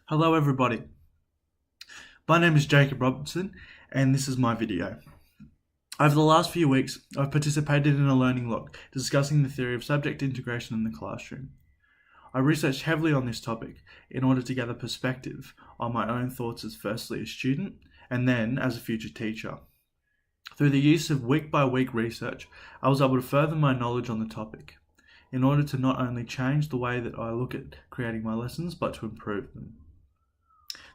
Hello everybody, my name is Jacob Robertson and this is my video. Over the last few weeks, I've participated in a learning log discussing the theory of subject integration in the classroom. I researched heavily on this topic in order to gather perspective on my own thoughts as firstly a student and then as a future teacher. Through the use of week-by-week research, I was able to further my knowledge on the topic in order to not only change the way that I look at creating my lessons, but to improve them.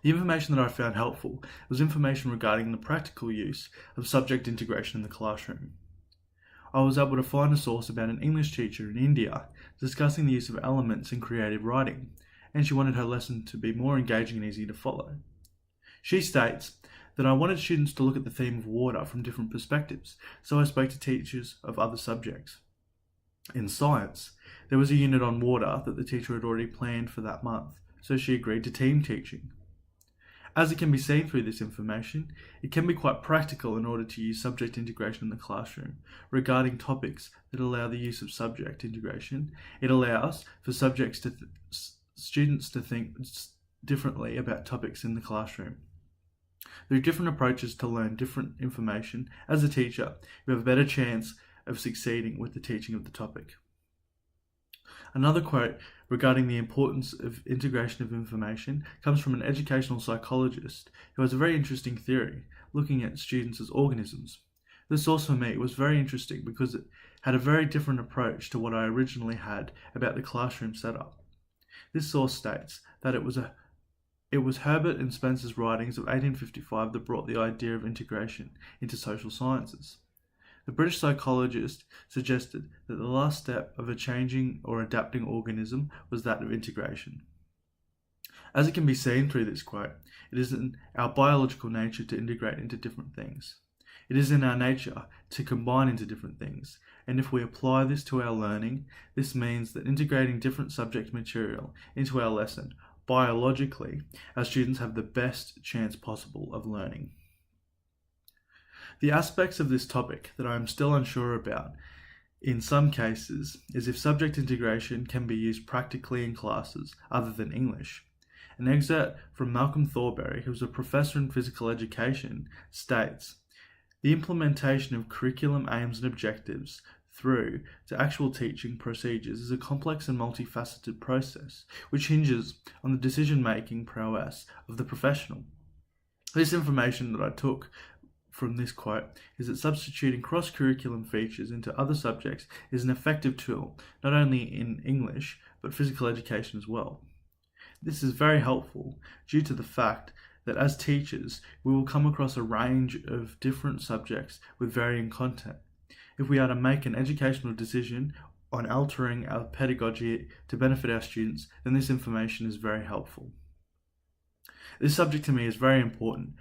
The information that I found helpful was information regarding the practical use of subject integration in the classroom. I was able to find a source about an English teacher in India discussing the use of elements in creative writing, and she wanted her lesson to be more engaging and easy to follow. She states that I wanted students to look at the theme of water from different perspectives, so I spoke to teachers of other subjects. In science, there was a unit on water that the teacher had already planned for that month, so she agreed to team teaching. As it can be seen through this information, it can be quite practical in order to use subject integration in the classroom. Regarding topics that allow the use of subject integration, it allows for students to think differently about topics in the classroom. There are different approaches to learn different information. As a teacher, you have a better chance of succeeding with the teaching of the topic. Another quote regarding the importance of integration of information comes from an educational psychologist who has a very interesting theory, looking at students as organisms. This source for me was very interesting because it had a very different approach to what I originally had about the classroom setup. This source states that it was Herbert and Spencer's writings of 1855 that brought the idea of integration into social sciences. The British psychologist suggested that the last step of a changing or adapting organism was that of integration. As it can be seen through this quote, it is in our biological nature to integrate into different things. It is in our nature to combine into different things, and if we apply this to our learning, this means that integrating different subject material into our lesson, biologically, our students have the best chance possible of learning. The aspects of this topic that I am still unsure about in some cases is if subject integration can be used practically in classes other than English. An excerpt from Malcolm Thornberry, who was a professor in physical education, states, "The implementation of curriculum aims and objectives through to actual teaching procedures is a complex and multifaceted process which hinges on the decision-making prowess of the professional." This information that I took from this quote is that substituting cross-curriculum features into other subjects is an effective tool, not only in English, but physical education as well. This is very helpful due to the fact that as teachers, we will come across a range of different subjects with varying content. If we are to make an educational decision on altering our pedagogy to benefit our students, then this information is very helpful. This subject to me is very important,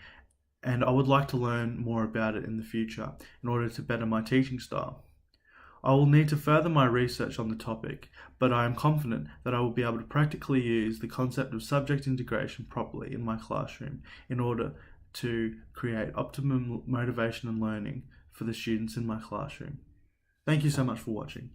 and I would like to learn more about it in the future in order to better my teaching style. I will need to further my research on the topic, but I am confident that I will be able to practically use the concept of subject integration properly in my classroom in order to create optimum motivation and learning for the students in my classroom. Thank you so much for watching.